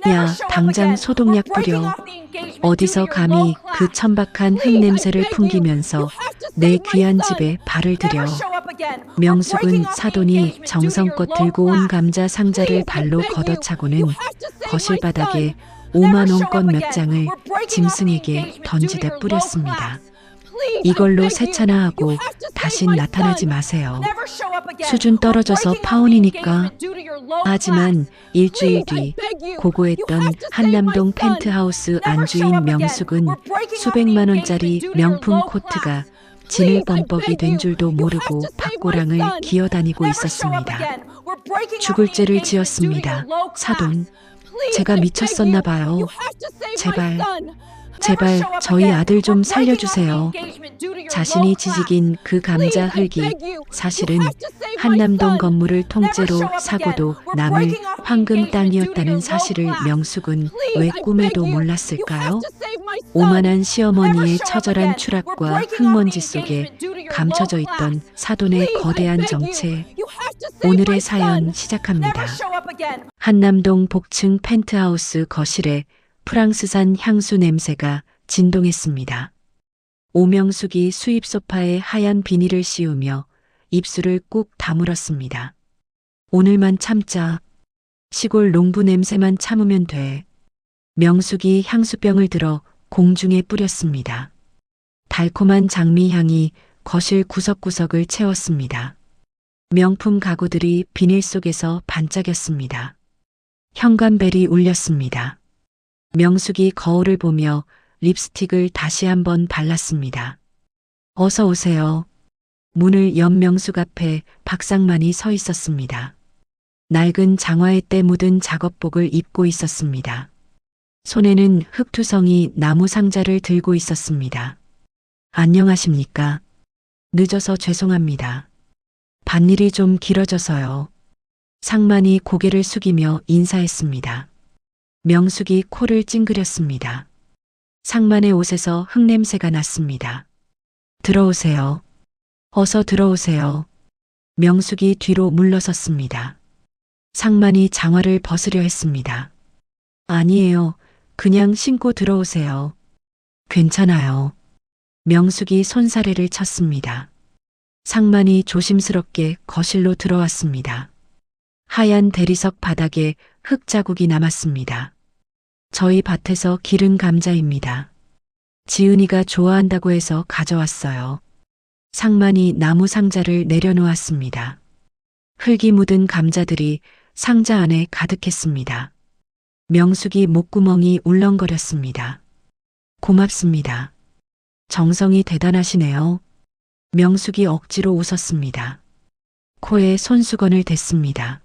야, 당장 소독약 뿌려. 어디서 감히 그 천박한 흙냄새를 풍기면서 내 귀한 집에 발을 들여. 명숙은 사돈이 정성껏 들고 온 감자 상자를 발로 걷어차고는 거실 바닥에 5만 원권 몇 장을 짐승에게 던지듯 뿌렸습니다. 이걸로 세차나 하고 다신 나타나지 마세요. 수준 떨어져서 파혼이니까. 하지만 일주일 뒤 고고했던 한남동 펜트하우스 안주인 명숙은 수백만 원짜리 명품 코트가 진을 뻔뻑이 된 줄도 모르고 밖고랑을 기어다니고 있었습니다. 죽을 죄를 지었습니다. 사돈, 제가 미쳤었나 봐요. 제발 저희 아들 좀 살려주세요. 자신이 지지긴 그 감자 흙이 사실은 한남동 건물을 통째로 사고도 남을 황금 땅이었다는 사실을 명숙은 왜 꿈에도 몰랐을까요? 오만한 시어머니의 처절한 추락과 흙먼지 속에 감춰져 있던 사돈의 거대한 정체. 오늘의 사연 시작합니다. 한남동 복층 펜트하우스 거실에 프랑스산 향수 냄새가 진동했습니다. 오명숙이 수입 소파에 하얀 비닐을 씌우며 입술을 꾹 다물었습니다. 오늘만 참자. 시골 농부 냄새만 참으면 돼. 명숙이 향수병을 들어 공중에 뿌렸습니다. 달콤한 장미향이 거실 구석구석을 채웠습니다. 명품 가구들이 비닐 속에서 반짝였습니다. 현관벨이 울렸습니다. 명숙이 거울을 보며 립스틱을 다시 한번 발랐습니다. 어서 오세요. 문을 연 명숙 앞에 박상만이 서 있었습니다. 낡은 장화에 때 묻은 작업복을 입고 있었습니다. 손에는 흙투성이 나무 상자를 들고 있었습니다. 안녕하십니까? 늦어서 죄송합니다. 밭일이 좀 길어져서요. 상만이 고개를 숙이며 인사했습니다. 명숙이 코를 찡그렸습니다. 상만의 옷에서 흙냄새가 났습니다. 들어오세요. 어서 들어오세요. 명숙이 뒤로 물러섰습니다. 상만이 장화를 벗으려 했습니다. 아니에요. 그냥 신고 들어오세요. 괜찮아요. 명숙이 손사래를 쳤습니다. 상만이 조심스럽게 거실로 들어왔습니다. 하얀 대리석 바닥에 흙 자국이 남았습니다. 저희 밭에서 기른 감자입니다. 지은이가 좋아한다고 해서 가져왔어요. 상만이 나무 상자를 내려놓았습니다. 흙이 묻은 감자들이 상자 안에 가득했습니다. 명숙이 목구멍이 울렁거렸습니다. 고맙습니다. 정성이 대단하시네요. 명숙이 억지로 웃었습니다. 코에 손수건을 댔습니다.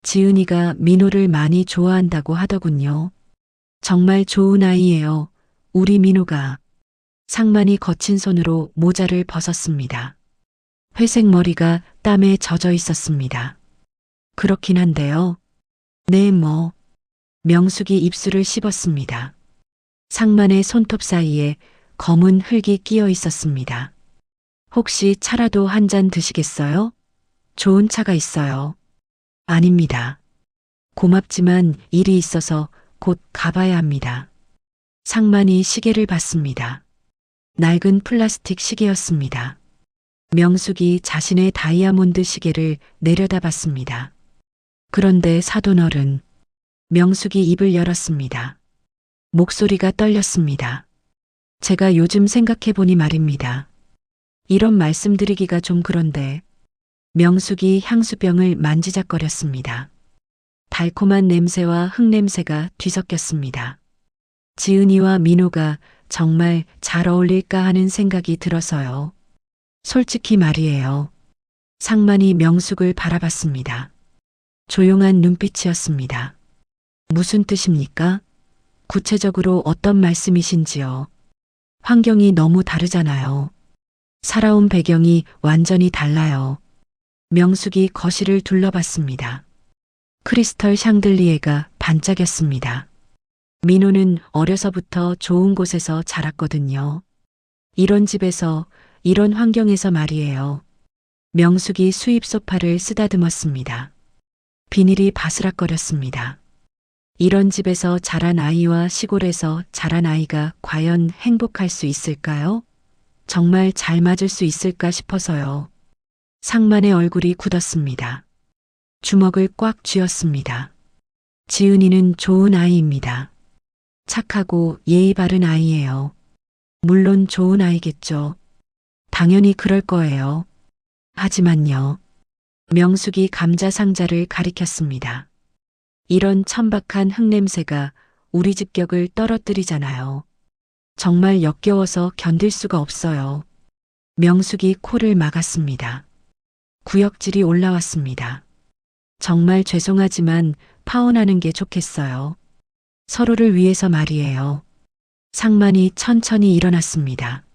지은이가 민호를 많이 좋아한다고 하더군요. 정말 좋은 아이예요. 우리 민호가. 상만이 거친 손으로 모자를 벗었습니다. 회색 머리가 땀에 젖어 있었습니다. 그렇긴 한데요. 네, 뭐. 명숙이 입술을 씹었습니다. 상만의 손톱 사이에 검은 흙이 끼어 있었습니다. 혹시 차라도 한 잔 드시겠어요? 좋은 차가 있어요. 아닙니다. 고맙지만 일이 있어서 곧 가봐야 합니다. 상만이 시계를 봤습니다. 낡은 플라스틱 시계였습니다. 명숙이 자신의 다이아몬드 시계를 내려다봤습니다. 그런데 사돈 어른, 명숙이 입을 열었습니다. 목소리가 떨렸습니다. 제가 요즘 생각해보니 말입니다. 이런 말씀드리기가 좀 그런데 명숙이 향수병을 만지작거렸습니다. 달콤한 냄새와 흙냄새가 뒤섞였습니다. 지은이와 민호가 정말 잘 어울릴까 하는 생각이 들어서요. 솔직히 말이에요. 상만이 명숙을 바라봤습니다. 조용한 눈빛이었습니다. 무슨 뜻입니까? 구체적으로 어떤 말씀이신지요? 환경이 너무 다르잖아요. 살아온 배경이 완전히 달라요. 명숙이 거실을 둘러봤습니다. 크리스털 샹들리에가 반짝였습니다. 민호는 어려서부터 좋은 곳에서 자랐거든요. 이런 집에서, 이런 환경에서 말이에요. 명숙이 수입 소파를 쓰다듬었습니다. 비닐이 바스락거렸습니다. 이런 집에서 자란 아이와 시골에서 자란 아이가 과연 행복할 수 있을까요? 정말 잘 맞을 수 있을까 싶어서요. 상만의 얼굴이 굳었습니다. 주먹을 꽉 쥐었습니다. 지은이는 좋은 아이입니다. 착하고 예의 바른 아이예요. 물론 좋은 아이겠죠. 당연히 그럴 거예요. 하지만요. 명숙이 감자 상자를 가리켰습니다. 이런 천박한 흙냄새가 우리 집 격을 떨어뜨리잖아요. 정말 역겨워서 견딜 수가 없어요. 명숙이 코를 막았습니다. 구역질이 올라왔습니다. 정말 죄송하지만 파혼하는 게 좋겠어요. 서로를 위해서 말이에요. 상만이 천천히 일어났습니다.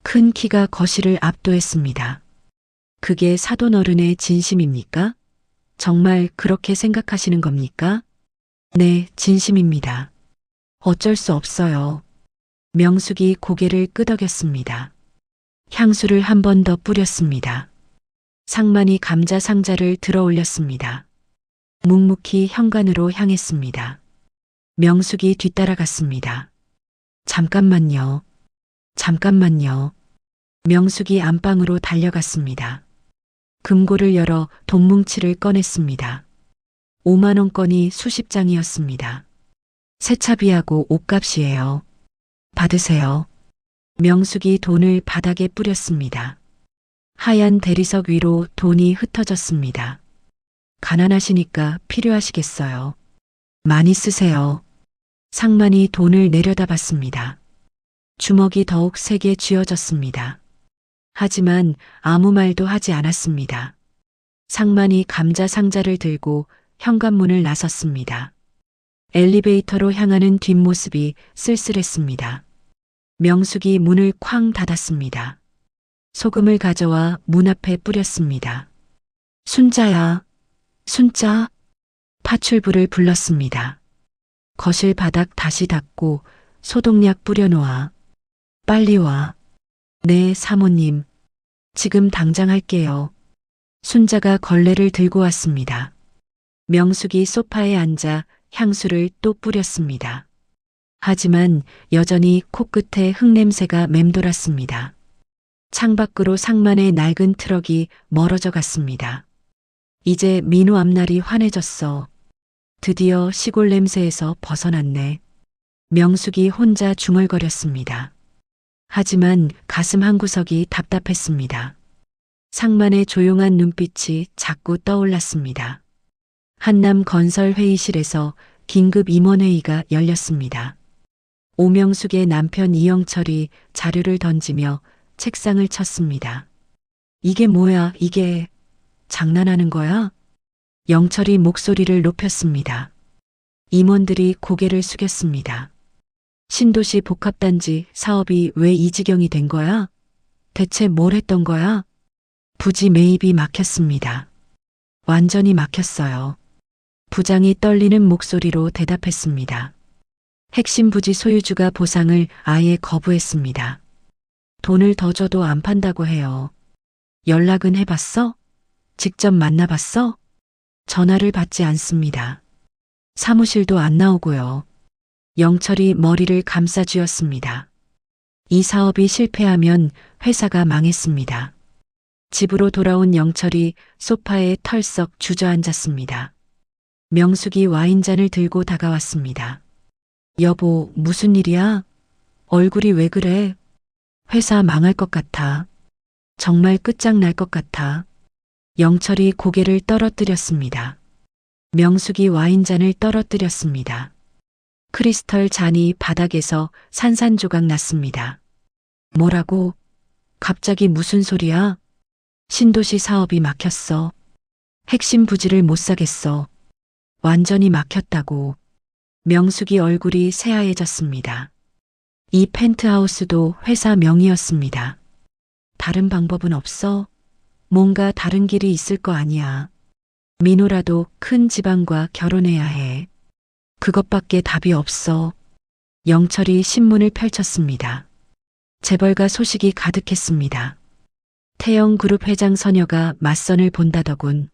큰 키가 거실을 압도했습니다. 그게 사돈 어른의 진심입니까? 정말 그렇게 생각하시는 겁니까? 네, 진심입니다. 어쩔 수 없어요. 명숙이 고개를 끄덕였습니다. 향수를 한 번 더 뿌렸습니다. 상만이 감자 상자를 들어 올렸습니다. 묵묵히 현관으로 향했습니다. 명숙이 뒤따라갔습니다. 잠깐만요. 잠깐만요. 명숙이 안방으로 달려갔습니다. 금고를 열어 돈뭉치를 꺼냈습니다. 5만 원권이 수십 장이었습니다. 세차비하고 옷값이에요. 받으세요. 명숙이 돈을 바닥에 뿌렸습니다. 하얀 대리석 위로 돈이 흩어졌습니다. 가난하시니까 필요하시겠어요. 많이 쓰세요. 상만이 돈을 내려다봤습니다. 주먹이 더욱 세게 쥐어졌습니다. 하지만 아무 말도 하지 않았습니다. 상만이 감자 상자를 들고 현관문을 나섰습니다. 엘리베이터로 향하는 뒷모습이 쓸쓸했습니다. 명숙이 문을 쾅 닫았습니다. 소금을 가져와 문 앞에 뿌렸습니다. 순자야, 순자. 파출부를 불렀습니다. 거실 바닥 다시 닦고 소독약 뿌려놓아. 빨리 와. 네, 사모님. 지금 당장 할게요. 순자가 걸레를 들고 왔습니다. 명숙이 소파에 앉아 향수를 또 뿌렸습니다. 하지만 여전히 코끝에 흙냄새가 맴돌았습니다. 창밖으로 상만의 낡은 트럭이 멀어져 갔습니다. 이제 민우 앞날이 환해졌어. 드디어 시골 냄새에서 벗어났네. 명숙이 혼자 중얼거렸습니다. 하지만 가슴 한구석이 답답했습니다. 상만의 조용한 눈빛이 자꾸 떠올랐습니다. 한남 건설 회의실에서 긴급 임원회의가 열렸습니다. 오명숙의 남편 이영철이 자료를 던지며 책상을 쳤습니다. 이게 뭐야, 이게. 장난하는 거야? 영철이 목소리를 높였습니다. 임원들이 고개를 숙였습니다. 신도시 복합단지 사업이 왜 이 지경이 된 거야? 대체 뭘 했던 거야? 부지 매입이 막혔습니다. 완전히 막혔어요. 부장이 떨리는 목소리로 대답했습니다. 핵심 부지 소유주가 보상을 아예 거부했습니다. 돈을 더 줘도 안 판다고 해요. 연락은 해봤어? 직접 만나봤어? 전화를 받지 않습니다. 사무실도 안 나오고요. 영철이 머리를 감싸 쥐었습니다. 이 사업이 실패하면 회사가 망했습니다. 집으로 돌아온 영철이 소파에 털썩 주저앉았습니다. 명숙이 와인잔을 들고 다가왔습니다. 여보, 무슨 일이야? 얼굴이 왜 그래? 회사 망할 것 같아. 정말 끝장날 것 같아. 영철이 고개를 떨어뜨렸습니다. 명숙이 와인잔을 떨어뜨렸습니다. 크리스털 잔이 바닥에서 산산조각 났습니다. 뭐라고? 갑자기 무슨 소리야? 신도시 사업이 막혔어. 핵심 부지를 못 사겠어. 완전히 막혔다고. 명숙이 얼굴이 새하얘졌습니다. 이 펜트하우스도 회사 명의였습니다. 다른 방법은 없어? 뭔가 다른 길이 있을 거 아니야. 민호라도 큰 집안과 결혼해야 해. 그것밖에 답이 없어. 영철이 신문을 펼쳤습니다. 재벌가 소식이 가득했습니다. 태영그룹 회장 서녀가 맞선을 본다더군.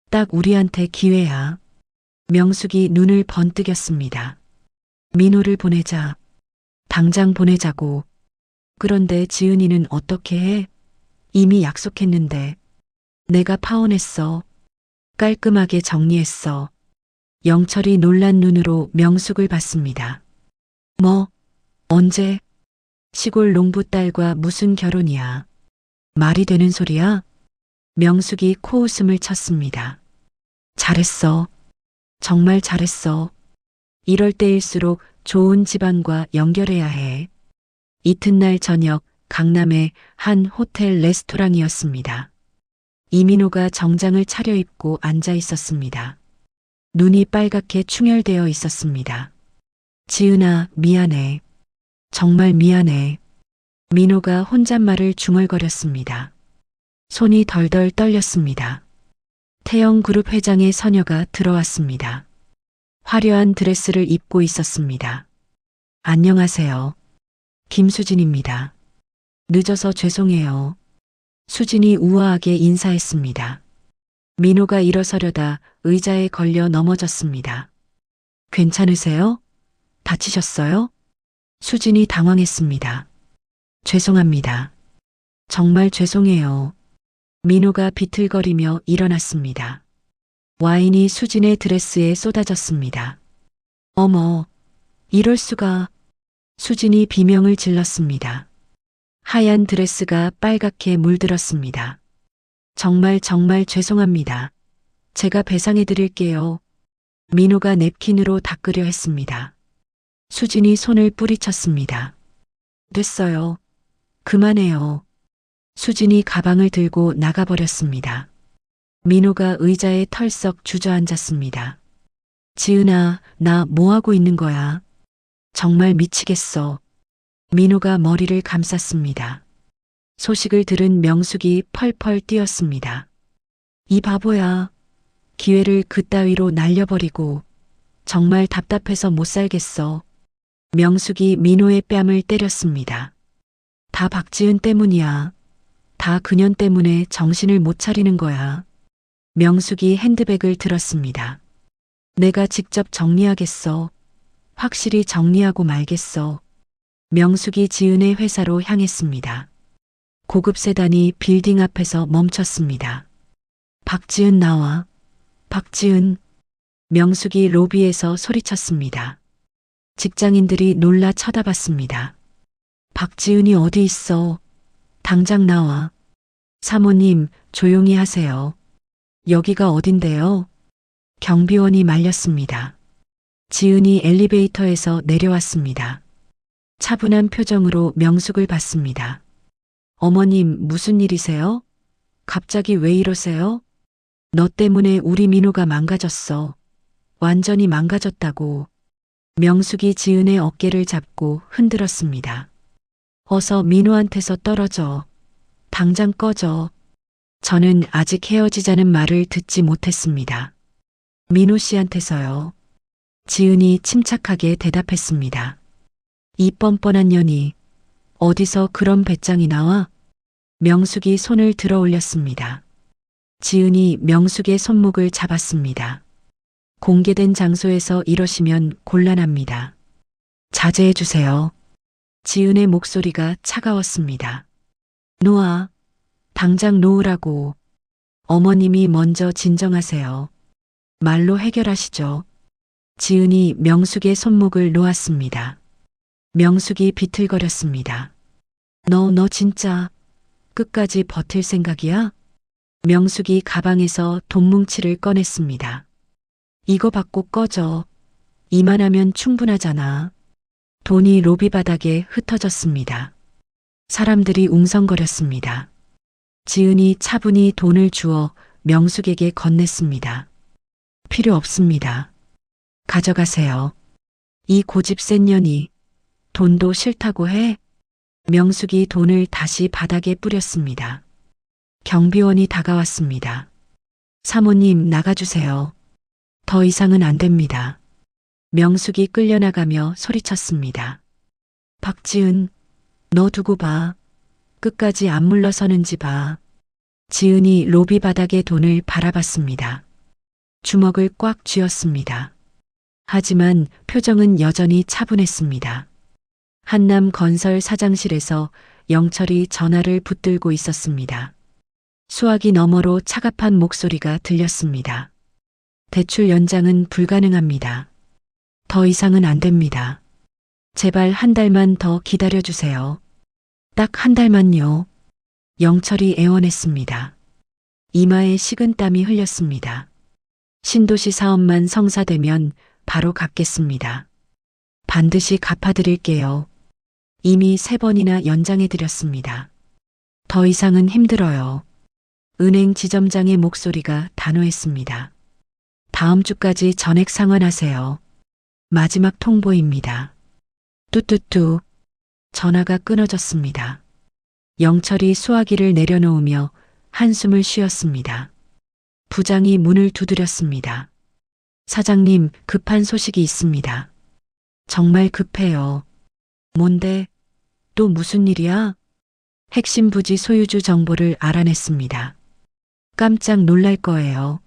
딱 우리한테 기회야. 명숙이 눈을 번뜩였습니다. 민호를 보내자. 당장 보내자고. 그런데 지은이는 어떻게 해? 이미 약속했는데. 내가 파혼했어. 깔끔하게 정리했어. 영철이 놀란 눈으로 명숙을 봤습니다. 뭐? 언제? 시골 농부 딸과 무슨 결혼이야? 말이 되는 소리야? 명숙이 코웃음을 쳤습니다. 잘했어. 정말 잘했어. 이럴 때일수록 좋은 집안과 연결해야 해. 이튿날 저녁 강남의 한 호텔 레스토랑이었습니다. 이민호가 정장을 차려입고 앉아 있었습니다. 눈이 빨갛게 충혈되어 있었습니다. 지은아, 미안해. 정말 미안해. 민호가 혼잣말을 중얼거렸습니다. 손이 덜덜 떨렸습니다. 태영그룹 회장의 서녀가 들어왔습니다. 화려한 드레스를 입고 있었습니다. 안녕하세요. 김수진입니다. 늦어서 죄송해요. 수진이 우아하게 인사했습니다. 민호가 일어서려다 의자에 걸려 넘어졌습니다. 괜찮으세요? 다치셨어요? 수진이 당황했습니다. 죄송합니다. 정말 죄송해요. 민호가 비틀거리며 일어났습니다. 와인이 수진의 드레스에 쏟아졌습니다. 어머, 이럴 수가. 수진이 비명을 질렀습니다. 하얀 드레스가 빨갛게 물들었습니다. 정말 죄송합니다. 제가 배상해 드릴게요. 민호가 냅킨으로 닦으려 했습니다. 수진이 손을 뿌리쳤습니다. 됐어요. 그만해요. 수진이 가방을 들고 나가버렸습니다. 민호가 의자에 털썩 주저앉았습니다. 지은아, 나 뭐하고 있는 거야? 정말 미치겠어. 민호가 머리를 감쌌습니다. 소식을 들은 명숙이 펄펄 뛰었습니다. 이 바보야. 기회를 그따위로 날려버리고 정말 답답해서 못 살겠어. 명숙이 민호의 뺨을 때렸습니다. 다 박지은 때문이야. 다 그년 때문에 정신을 못 차리는 거야. 명숙이 핸드백을 들었습니다. 내가 직접 정리하겠어. 확실히 정리하고 말겠어. 명숙이 지은의 회사로 향했습니다. 고급 세단이 빌딩 앞에서 멈췄습니다. 박지은 나와. 박지은. 명숙이 로비에서 소리쳤습니다. 직장인들이 놀라 쳐다봤습니다. 박지은이 어디 있어? 당장 나와. 사모님, 조용히 하세요. 여기가 어딘데요? 경비원이 말렸습니다. 지은이 엘리베이터에서 내려왔습니다. 차분한 표정으로 명숙을 봤습니다. 어머님, 무슨 일이세요? 갑자기 왜 이러세요? 너 때문에 우리 민호가 망가졌어. 완전히 망가졌다고. 명숙이 지은의 어깨를 잡고 흔들었습니다. 어서 민호한테서 떨어져. 당장 꺼져. 저는 아직 헤어지자는 말을 듣지 못했습니다. 민호 씨한테서요. 지은이 침착하게 대답했습니다. 이 뻔뻔한 년이 어디서 그런 배짱이 나와? 명숙이 손을 들어 올렸습니다. 지은이 명숙의 손목을 잡았습니다. 공개된 장소에서 이러시면 곤란합니다. 자제해 주세요. 지은의 목소리가 차가웠습니다. 놓아. 당장 놓으라고. 어머님이 먼저 진정하세요. 말로 해결하시죠. 지은이 명숙의 손목을 놓았습니다. 명숙이 비틀거렸습니다. 너 진짜 끝까지 버틸 생각이야? 명숙이 가방에서 돈뭉치를 꺼냈습니다. 이거 받고 꺼져. 이만하면 충분하잖아. 돈이 로비 바닥에 흩어졌습니다. 사람들이 웅성거렸습니다. 지은이 차분히 돈을 주어 명숙에게 건넸습니다. 필요 없습니다. 가져가세요. 이 고집 센 년이 돈도 싫다고 해? 명숙이 돈을 다시 바닥에 뿌렸습니다. 경비원이 다가왔습니다. 사모님, 나가주세요. 더 이상은 안 됩니다. 명숙이 끌려나가며 소리쳤습니다. 박지은, 너 두고 봐. 끝까지 안 물러서는지 봐. 지은이 로비 바닥의 돈을 바라봤습니다. 주먹을 꽉 쥐었습니다. 하지만 표정은 여전히 차분했습니다. 한남 건설 사장실에서 영철이 전화를 붙들고 있었습니다. 수화기 너머로 차갑한 목소리가 들렸습니다. 대출 연장은 불가능합니다. 더 이상은 안 됩니다. 제발 한 달만 더 기다려주세요. 딱 한 달만요. 영철이 애원했습니다. 이마에 식은땀이 흘렸습니다. 신도시 사업만 성사되면 바로 갚겠습니다. 반드시 갚아드릴게요. 이미 3번이나 연장해드렸습니다. 더 이상은 힘들어요. 은행 지점장의 목소리가 단호했습니다. 다음 주까지 전액 상환하세요. 마지막 통보입니다. 뚜뚜뚜. 전화가 끊어졌습니다. 영철이 수화기를 내려놓으며 한숨을 쉬었습니다. 부장이 문을 두드렸습니다. 사장님, 급한 소식이 있습니다. 정말 급해요. 뭔데? 또 무슨 일이야? 핵심 부지 소유주 정보를 알아냈습니다. 깜짝 놀랄 거예요.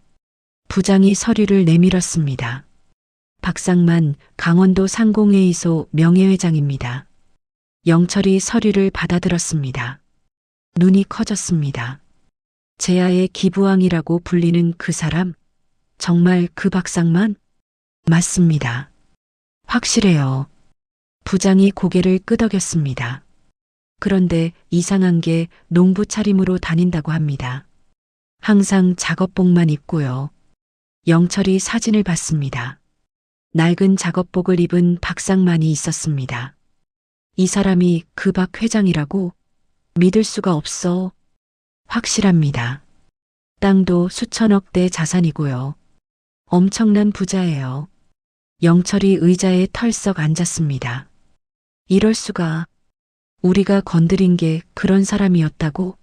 부장이 서류를 내밀었습니다. 박상만 강원도 상공회의소 명예회장입니다. 영철이 서류를 받아들었습니다. 눈이 커졌습니다. 제야의 기부왕이라고 불리는 그 사람? 정말 그 박상만? 맞습니다. 확실해요. 부장이 고개를 끄덕였습니다. 그런데 이상한 게 농부 차림으로 다닌다고 합니다. 항상 작업복만 입고요. 영철이 사진을 봤습니다. 낡은 작업복을 입은 박상만이 있었습니다. 이 사람이 그 박 회장이라고? 믿을 수가 없어. 확실합니다. 땅도 수천억대 자산이고요. 엄청난 부자예요. 영철이 의자에 털썩 앉았습니다. 이럴 수가. 우리가 건드린 게 그런 사람이었다고?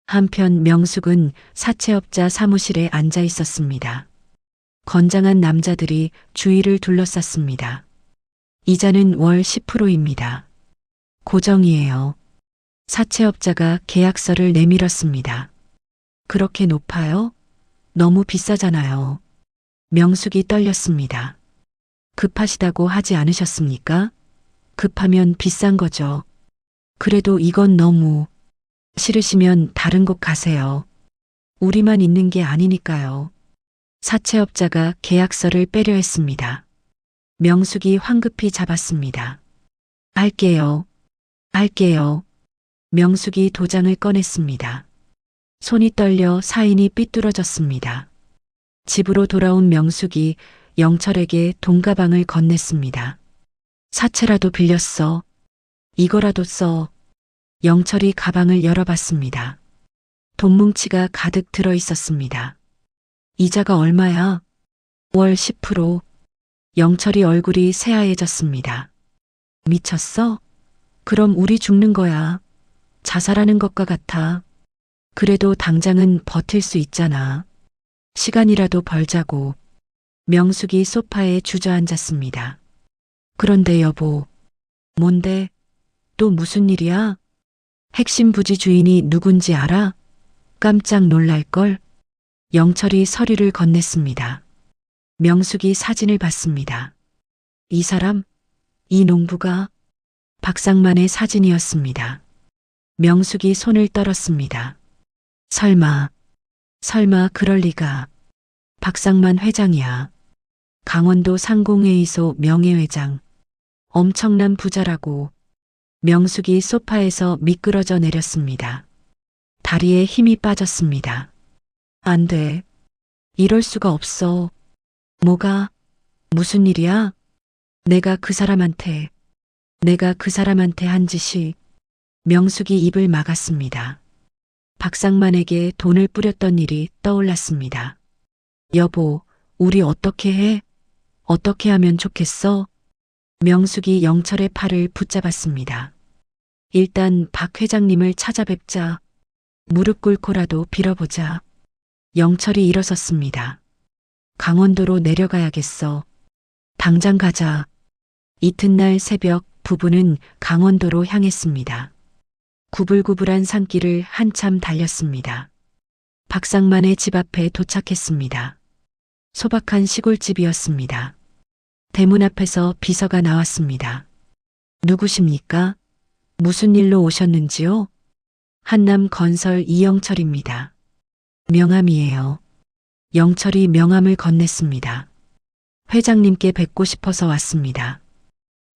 한편 명숙은 사채업자 사무실에 앉아 있었습니다. 건장한 남자들이 주위를 둘러쌌습니다. 이자는 월 10%입니다. 고정이에요. 사채업자가 계약서를 내밀었습니다. 그렇게 높아요? 너무 비싸잖아요. 명숙이 떨렸습니다. 급하시다고 하지 않으셨습니까? 급하면 비싼 거죠. 그래도 이건 너무. 싫으시면 다른 곳 가세요. 우리만 있는 게 아니니까요. 사채업자가 계약서를 빼려 했습니다. 명숙이 황급히 잡았습니다. 할게요. 할게요. 명숙이 도장을 꺼냈습니다. 손이 떨려 사인이 삐뚤어졌습니다. 집으로 돌아온 명숙이 영철에게 돈가방을 건넸습니다. 사채라도 빌렸어. 이거라도 써. 영철이 가방을 열어봤습니다. 돈뭉치가 가득 들어 있었습니다. 이자가 얼마야? 월 10%. 영철이 얼굴이 새하얘졌습니다. 미쳤어? 그럼 우리 죽는 거야. 자살하는 것과 같아. 그래도 당장은 버틸 수 있잖아. 시간이라도 벌자고. 명숙이 소파에 주저앉았습니다. 그런데 여보. 뭔데? 또 무슨 일이야? 핵심 부지 주인이 누군지 알아? 깜짝 놀랄걸? 영철이 서류를 건넸습니다. 명숙이 사진을 봤습니다. 이 사람? 이 농부가? 박상만의 사진이었습니다. 명숙이 손을 떨었습니다. 설마 그럴 리가. 박상만 회장이야. 강원도 상공회의소 명예회장. 엄청난 부자라고. 명숙이 소파에서 미끄러져 내렸습니다. 다리에 힘이 빠졌습니다. 안 돼. 이럴 수가 없어. 뭐가? 무슨 일이야? 내가 그 사람한테 한 짓이. 명숙이 입을 막았습니다. 박상만에게 돈을 뿌렸던 일이 떠올랐습니다. 여보, 우리 어떻게 해? 어떻게 하면 좋겠어? 명숙이 영철의 팔을 붙잡았습니다. 일단 박 회장님을 찾아뵙자. 무릎 꿇고라도 빌어보자. 영철이 일어섰습니다. 강원도로 내려가야겠어. 당장 가자. 이튿날 새벽 부부는 강원도로 향했습니다. 구불구불한 산길을 한참 달렸습니다. 박상만의 집 앞에 도착했습니다. 소박한 시골집이었습니다. 대문 앞에서 비서가 나왔습니다. 누구십니까? 무슨 일로 오셨는지요? 한남건설 이영철입니다. 명함이에요. 영철이 명함을 건넸습니다. 회장님께 뵙고 싶어서 왔습니다.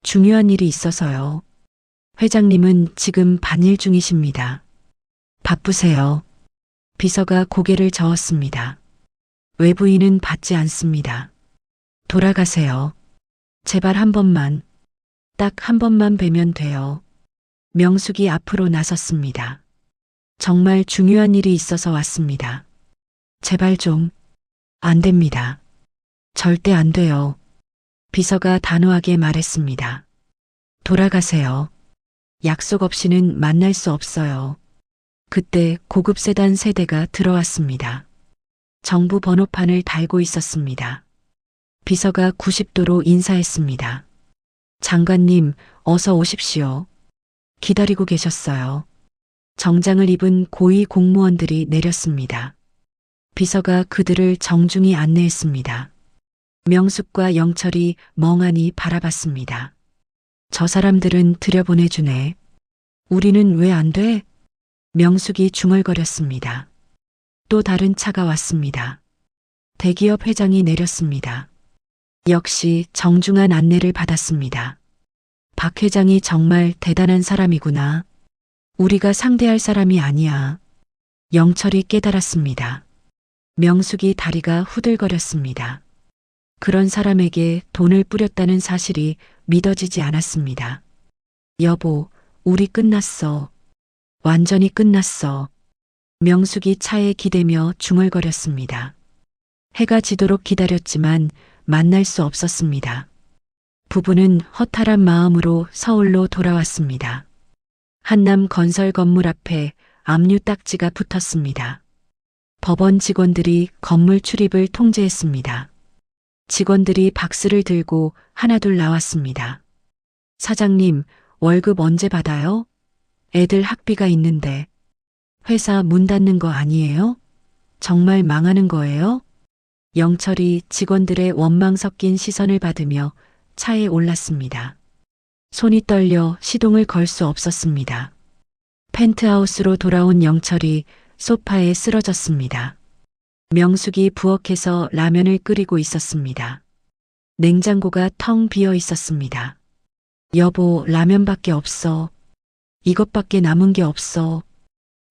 중요한 일이 있어서요. 회장님은 지금 반일 중이십니다. 바쁘세요. 비서가 고개를 저었습니다. 외부인은 받지 않습니다. 돌아가세요. 제발 한 번만, 딱 한 번만 뵈면 돼요. 명숙이 앞으로 나섰습니다. 정말 중요한 일이 있어서 왔습니다. 제발 좀, 안 됩니다. 절대 안 돼요. 비서가 단호하게 말했습니다. 돌아가세요. 약속 없이는 만날 수 없어요. 그때 고급 세단 세대가 들어왔습니다. 정부 번호판을 달고 있었습니다. 비서가 90도로 인사했습니다. 장관님, 어서 오십시오. 기다리고 계셨어요. 정장을 입은 고위 공무원들이 내렸습니다. 비서가 그들을 정중히 안내했습니다. 명숙과 영철이 멍하니 바라봤습니다. 저 사람들은 들여보내주네. 우리는 왜 안 돼? 명숙이 중얼거렸습니다. 또 다른 차가 왔습니다. 대기업 회장이 내렸습니다. 역시 정중한 안내를 받았습니다. 박 회장이 정말 대단한 사람이구나. 우리가 상대할 사람이 아니야. 영철이 깨달았습니다. 명숙이 다리가 후들거렸습니다. 그런 사람에게 돈을 뿌렸다는 사실이 믿어지지 않았습니다. 여보, 우리 끝났어. 완전히 끝났어. 명숙이 차에 기대며 중얼거렸습니다. 해가 지도록 기다렸지만 만날 수 없었습니다. 부부는 허탈한 마음으로 서울로 돌아왔습니다. 한남 건설 건물 앞에 압류 딱지가 붙었습니다. 법원 직원들이 건물 출입을 통제했습니다. 직원들이 박스를 들고 하나둘 나왔습니다. 사장님, 월급 언제 받아요? 애들 학비가 있는데. 회사 문 닫는 거 아니에요? 정말 망하는 거예요? 영철이 직원들의 원망 섞인 시선을 받으며 차에 올랐습니다. 손이 떨려 시동을 걸 수 없었습니다. 펜트하우스로 돌아온 영철이 소파에 쓰러졌습니다. 명숙이 부엌에서 라면을 끓이고 있었습니다. 냉장고가 텅 비어 있었습니다. 여보, 라면밖에 없어. 이것밖에 남은 게 없어.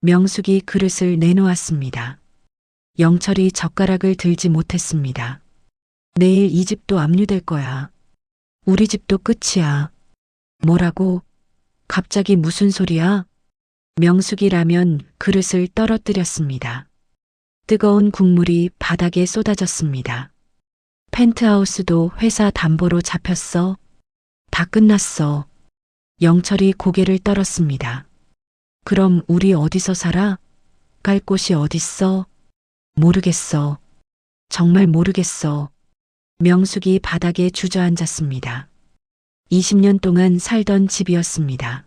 명숙이 그릇을 내놓았습니다. 영철이 젓가락을 들지 못했습니다. 내일 이 집도 압류될 거야. 우리 집도 끝이야. 뭐라고? 갑자기 무슨 소리야? 명숙이 라면 그릇을 떨어뜨렸습니다. 뜨거운 국물이 바닥에 쏟아졌습니다. 펜트하우스도 회사 담보로 잡혔어. 다 끝났어. 영철이 고개를 떨었습니다. 그럼 우리 어디서 살아? 갈 곳이 어딨어? 모르겠어. 정말 모르겠어. 명숙이 바닥에 주저앉았습니다. 20년 동안 살던 집이었습니다.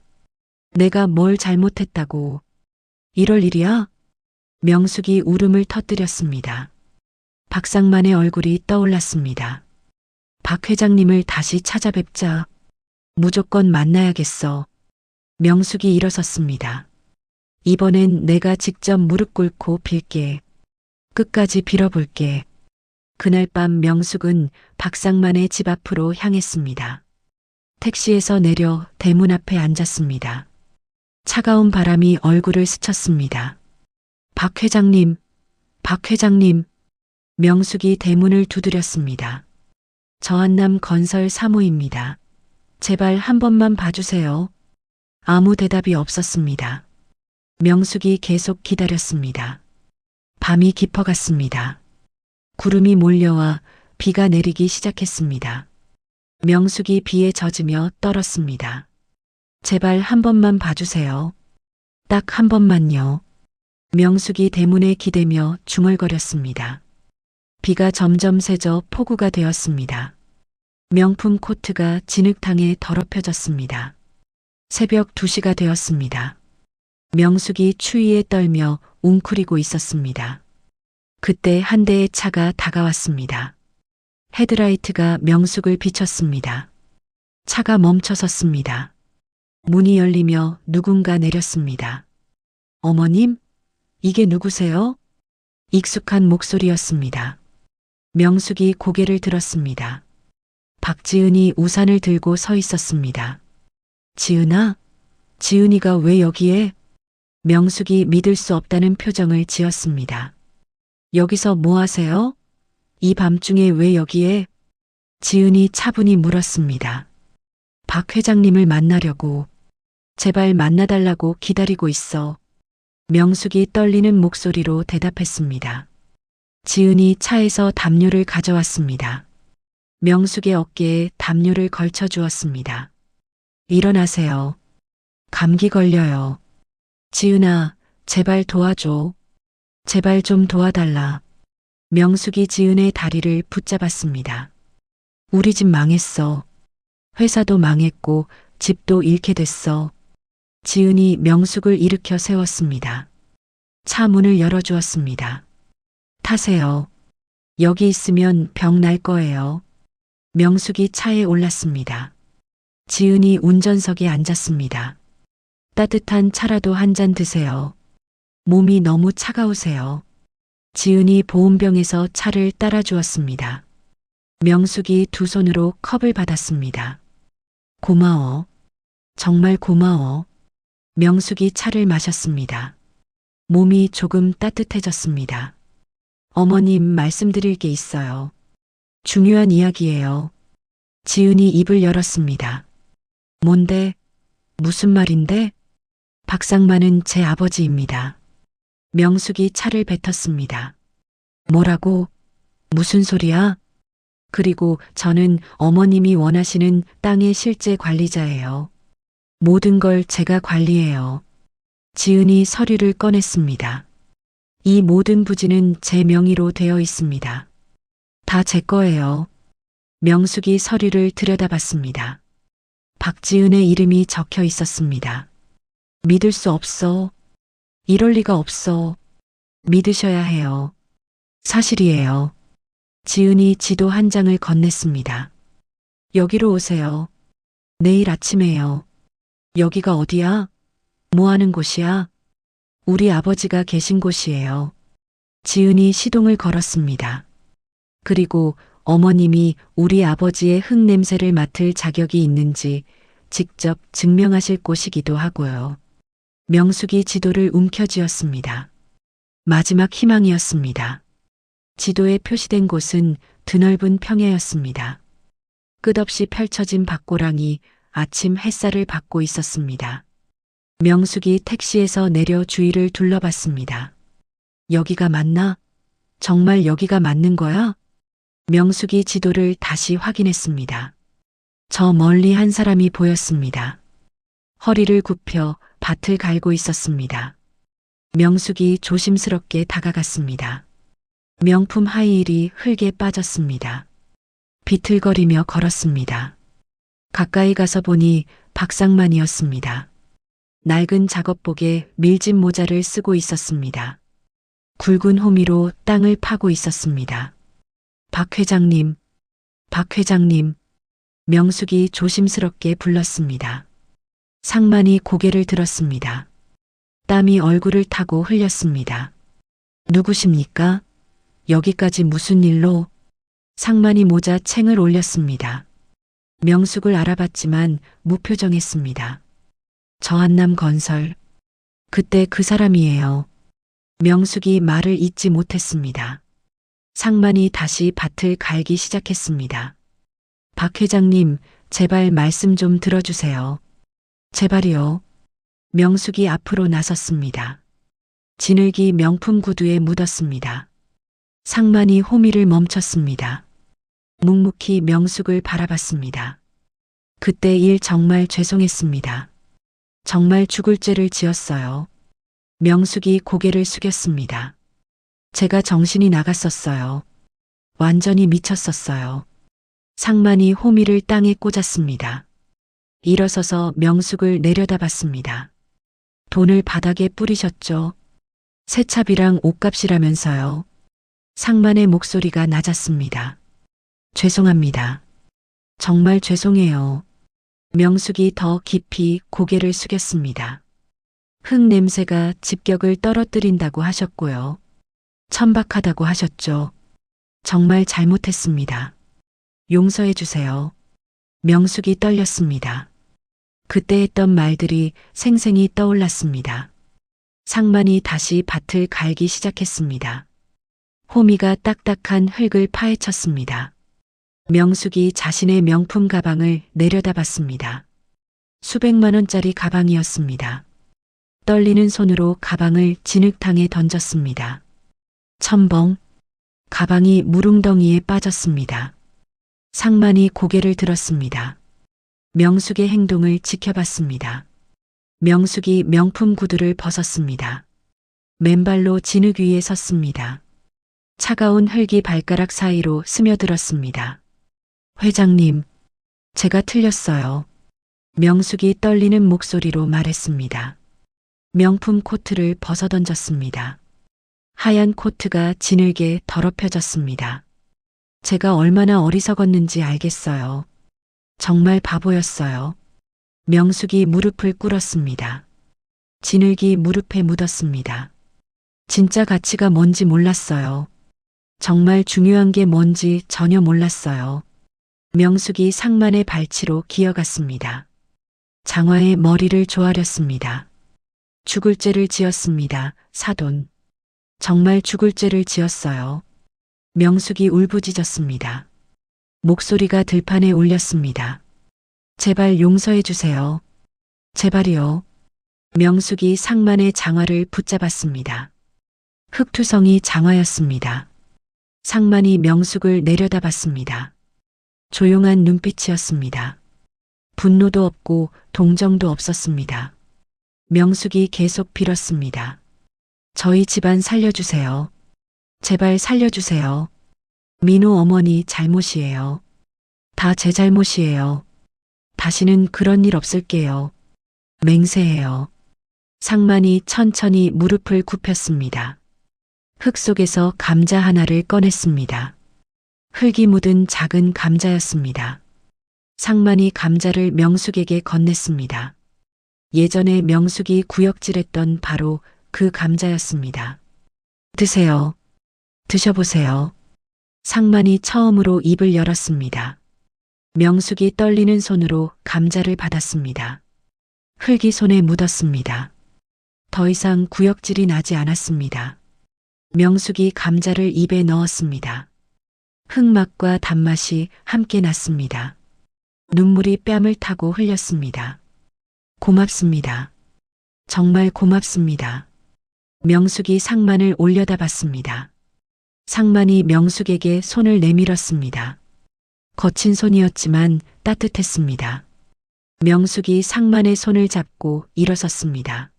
내가 뭘 잘못했다고. 이럴 일이야? 명숙이 울음을 터뜨렸습니다. 박상만의 얼굴이 떠올랐습니다. 박 회장님을 다시 찾아뵙자. 무조건 만나야겠어. 명숙이 일어섰습니다. 이번엔 내가 직접 무릎 꿇고 빌게. 끝까지 빌어볼게. 그날 밤 명숙은 박상만의 집 앞으로 향했습니다. 택시에서 내려 대문 앞에 앉았습니다. 차가운 바람이 얼굴을 스쳤습니다. 박 회장님, 박 회장님. 명숙이 대문을 두드렸습니다. 저 한남 건설 사무입니다. 제발 한 번만 봐주세요. 아무 대답이 없었습니다. 명숙이 계속 기다렸습니다. 밤이 깊어갔습니다. 구름이 몰려와 비가 내리기 시작했습니다. 명숙이 비에 젖으며 떨었습니다. 제발 한 번만 봐주세요. 딱 한 번만요. 명숙이 대문에 기대며 중얼거렸습니다. 비가 점점 새져 폭우가 되었습니다. 명품 코트가 진흙탕에 더럽혀졌습니다. 새벽 2시가 되었습니다. 명숙이 추위에 떨며 웅크리고 있었습니다. 그때 한 대의 차가 다가왔습니다. 헤드라이트가 명숙을 비췄습니다. 차가 멈춰섰습니다. 문이 열리며 누군가 내렸습니다. 어머님, 이게 누구세요? 익숙한 목소리였습니다. 명숙이 고개를 들었습니다. 박지은이 우산을 들고 서 있었습니다. 지은아? 지은이가 왜 여기에? 명숙이 믿을 수 없다는 표정을 지었습니다. 여기서 뭐 하세요? 이 밤중에 왜 여기에? 지은이 차분히 물었습니다. 박 회장님을 만나려고. 제발 만나달라고 기다리고 있어. 명숙이 떨리는 목소리로 대답했습니다. 지은이 차에서 담요를 가져왔습니다. 명숙의 어깨에 담요를 걸쳐 주었습니다. 일어나세요. 감기 걸려요. 지은아, 제발 도와줘. 제발 좀 도와달라. 명숙이 지은의 다리를 붙잡았습니다. 우리 집 망했어. 회사도 망했고 집도 잃게 됐어. 지은이 명숙을 일으켜 세웠습니다. 차 문을 열어주었습니다. 타세요. 여기 있으면 병 날 거예요. 명숙이 차에 올랐습니다. 지은이 운전석에 앉았습니다. 따뜻한 차라도 한 잔 드세요. 몸이 너무 차가우세요. 지은이 보온병에서 차를 따라 주었습니다. 명숙이 두 손으로 컵을 받았습니다. 고마워. 정말 고마워. 명숙이 차를 마셨습니다. 몸이 조금 따뜻해졌습니다. 어머님, 말씀드릴 게 있어요. 중요한 이야기예요. 지은이 입을 열었습니다. 뭔데? 무슨 말인데? 박상만은 제 아버지입니다. 명숙이 차를 뱉었습니다. 뭐라고? 무슨 소리야? 그리고 저는 어머님이 원하시는 땅의 실제 관리자예요. 모든 걸 제가 관리해요. 지은이 서류를 꺼냈습니다. 이 모든 부지는 제 명의로 되어 있습니다. 다 제 거예요. 명숙이 서류를 들여다봤습니다. 박지은의 이름이 적혀 있었습니다. 믿을 수 없어. 이럴 리가 없어. 믿으셔야 해요. 사실이에요. 지은이 지도 한 장을 건넸습니다. 여기로 오세요. 내일 아침에요. 여기가 어디야? 뭐 하는 곳이야? 우리 아버지가 계신 곳이에요. 지은이 시동을 걸었습니다. 그리고 어머님이 우리 아버지의 흙냄새를 맡을 자격이 있는지 직접 증명하실 곳이기도 하고요. 명숙이 지도를 움켜쥐었습니다. 마지막 희망이었습니다. 지도에 표시된 곳은 드넓은 평야였습니다. 끝없이 펼쳐진 밭고랑이 아침 햇살을 받고 있었습니다. 명숙이 택시에서 내려 주위를 둘러봤습니다. 여기가 맞나? 정말 여기가 맞는 거야? 명숙이 지도를 다시 확인했습니다. 저 멀리 한 사람이 보였습니다. 허리를 굽혀 밭을 갈고 있었습니다. 명숙이 조심스럽게 다가갔습니다. 명품 하이힐이 흙에 빠졌습니다. 비틀거리며 걸었습니다. 가까이 가서 보니 박상만이었습니다. 낡은 작업복에 밀짚 모자를 쓰고 있었습니다. 굵은 호미로 땅을 파고 있었습니다. 박 회장님, 박 회장님, 명숙이 조심스럽게 불렀습니다. 상만이 고개를 들었습니다. 땀이 얼굴을 타고 흘렸습니다. 누구십니까? 여기까지 무슨 일로? 상만이 모자 챙을 올렸습니다. 명숙을 알아봤지만 무표정했습니다. 저한남 건설. 그때 그 사람이에요. 명숙이 말을 잇지 못했습니다. 상만이 다시 밭을 갈기 시작했습니다. 박 회장님, 제발 말씀 좀 들어주세요. 제발이요. 명숙이 앞으로 나섰습니다. 진흙이 명품 구두에 묻었습니다. 상만이 호미를 멈췄습니다. 묵묵히 명숙을 바라봤습니다. 그때 일 정말 죄송했습니다. 정말 죽을 죄를 지었어요. 명숙이 고개를 숙였습니다. 제가 정신이 나갔었어요. 완전히 미쳤었어요. 상만이 호미를 땅에 꽂았습니다. 일어서서 명숙을 내려다봤습니다. 돈을 바닥에 뿌리셨죠? 새차비랑 옷값이라면서요. 상만의 목소리가 낮았습니다. 죄송합니다. 정말 죄송해요. 명숙이 더 깊이 고개를 숙였습니다. 흙 냄새가 집격을 떨어뜨린다고 하셨고요. 천박하다고 하셨죠. 정말 잘못했습니다. 용서해 주세요. 명숙이 떨렸습니다. 그때 했던 말들이 생생히 떠올랐습니다. 상만이 다시 밭을 갈기 시작했습니다. 호미가 딱딱한 흙을 파헤쳤습니다. 명숙이 자신의 명품 가방을 내려다봤습니다. 수백만 원짜리 가방이었습니다. 떨리는 손으로 가방을 진흙탕에 던졌습니다. 첨벙, 가방이 무릉덩이에 빠졌습니다. 상만이 고개를 들었습니다. 명숙의 행동을 지켜봤습니다. 명숙이 명품 구두를 벗었습니다. 맨발로 진흙 위에 섰습니다. 차가운 흙이 발가락 사이로 스며들었습니다. 회장님, 제가 틀렸어요. 명숙이 떨리는 목소리로 말했습니다. 명품 코트를 벗어던졌습니다. 하얀 코트가 진흙에 더럽혀졌습니다. 제가 얼마나 어리석었는지 알겠어요. 정말 바보였어요. 명숙이 무릎을 꿇었습니다. 진흙이 무릎에 묻었습니다. 진짜 가치가 뭔지 몰랐어요. 정말 중요한 게 뭔지 전혀 몰랐어요. 명숙이 상만의 발치로 기어갔습니다. 장화의 머리를 조아렸습니다. 죽을 죄를 지었습니다. 사돈. 정말 죽을 죄를 지었어요. 명숙이 울부짖었습니다. 목소리가 들판에 울렸습니다. 제발 용서해 주세요. 제발이요. 명숙이 상만의 장화를 붙잡았습니다. 흙투성이 장화였습니다. 상만이 명숙을 내려다봤습니다. 조용한 눈빛이었습니다. 분노도 없고 동정도 없었습니다. 명숙이 계속 빌었습니다. 저희 집안 살려주세요. 제발 살려주세요. 민호 어머니 잘못이에요. 다 제 잘못이에요. 다시는 그런 일 없을게요. 맹세해요. 상만이 천천히 무릎을 굽혔습니다. 흙 속에서 감자 하나를 꺼냈습니다. 흙이 묻은 작은 감자였습니다. 상만이 감자를 명숙에게 건넸습니다. 예전에 명숙이 구역질했던 바로 그 감자였습니다. 드세요. 드셔보세요. 상만이 처음으로 입을 열었습니다. 명숙이 떨리는 손으로 감자를 받았습니다. 흙이 손에 묻었습니다. 더 이상 구역질이 나지 않았습니다. 명숙이 감자를 입에 넣었습니다. 흙맛과 단맛이 함께 났습니다. 눈물이 뺨을 타고 흘렸습니다. 고맙습니다. 정말 고맙습니다. 명숙이 상만을 올려다봤습니다. 상만이 명숙에게 손을 내밀었습니다. 거친 손이었지만 따뜻했습니다. 명숙이 상만의 손을 잡고 일어섰습니다.